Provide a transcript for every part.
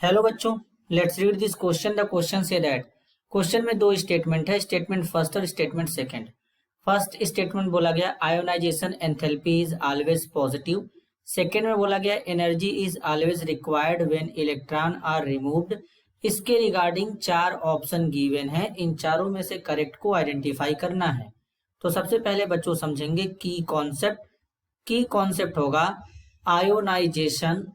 Hello बच्चों, let's read this question. The question से that question में दो स्टेटमेंट है, स्टेटमेंट फर्स्ट और स्टेटमेंट सेकंड। फर्स्ट स्टेटमेंट बोला गया ionization enthalpy is always positive. Second में बोला गया energy is always required when electron are removed. इसके रिगार्डिंग चार ऑप्शन गिवन है, इन चारों में से करेक्ट को आइडेंटिफाई करना है। तो सबसे पहले बच्चों समझेंगे की कॉन्सेप्ट। की कॉन्सेप्ट होगा आयोनाइजेशन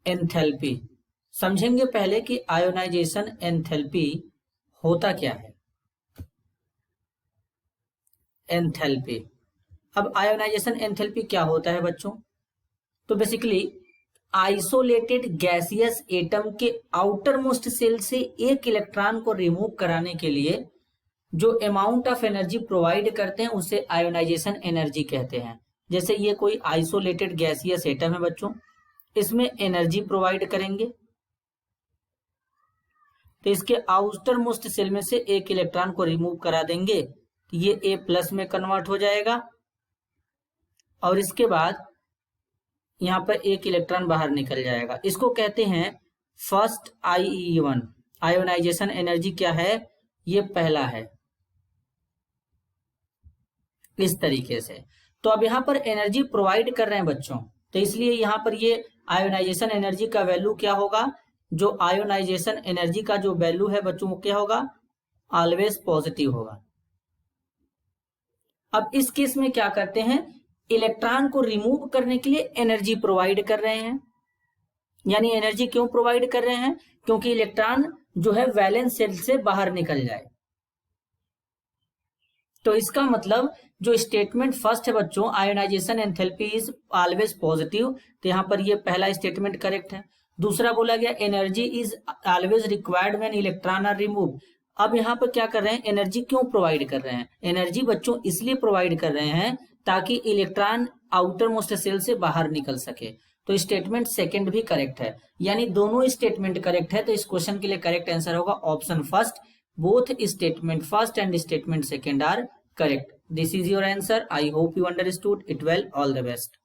एंथैल्पी। समझेंगे पहले कि आयोनाइजेशन एंथैल्पी होता क्या है। एंथैल्पी, अब आयोनाइजेशन एंथैल्पी क्या होता है बच्चों? तो बेसिकली आइसोलेटेड गैसियस एटम के आउटर मोस्ट सेल से एक इलेक्ट्रॉन को रिमूव कराने के लिए जो अमाउंट ऑफ एनर्जी प्रोवाइड करते हैं उसे आयोनाइजेशन एनर्जी कहते हैं। जैसे ये कोई आइसोलेटेड गैसियस एटम है बच्चों, इसमें एनर्जी प्रोवाइड करेंगे तो इसके आउटर मोस्ट सेल में से एक इलेक्ट्रॉन को रिमूव करा देंगे तो ये ए प्लस में कन्वर्ट हो जाएगा और इसके बाद यहां पर एक इलेक्ट्रॉन बाहर निकल जाएगा। इसको कहते हैं फर्स्ट IE1। आयोनाइजेशन एनर्जी क्या है? ये पहला है इस तरीके से। तो अब यहां पर एनर्जी प्रोवाइड कर रहे हैं बच्चों, तो इसलिए यहां पर ये आयोनाइजेशन एनर्जी का वैल्यू क्या होगा? जो आयोनाइजेशन एनर्जी का जो वैल्यू है बच्चों वो क्या होगा? ऑलवेज पॉजिटिव होगा। अब इस केस में क्या करते हैं, इलेक्ट्रॉन को रिमूव करने के लिए एनर्जी प्रोवाइड कर रहे हैं। यानी एनर्जी क्यों प्रोवाइड कर रहे हैं? क्योंकि इलेक्ट्रॉन जो है वैलेंस सेल से बाहर निकल जाए। तो इसका मतलब जो स्टेटमेंट फर्स्ट है बच्चों, ionisation enthalpy is always positive, तो यहां पर ये पहला स्टेटमेंट करेक्ट है। दूसरा बोला गया energy is always required when electron are remove. अब यहाँ पर क्या कर रहे हैं, एनर्जी क्यों प्रोवाइड कर रहे हैं? एनर्जी बच्चों इसलिए प्रोवाइड कर रहे हैं ताकि इलेक्ट्रॉन आउटर मोस्ट सेल से बाहर निकल सके। तो स्टेटमेंट सेकंड भी करेक्ट है, यानी दोनों स्टेटमेंट करेक्ट है। तो इस क्वेश्चन के लिए करेक्ट आंसर होगा option first. Both statement first and statement second are correct. This is your answer. I hope you understood it well. All the best.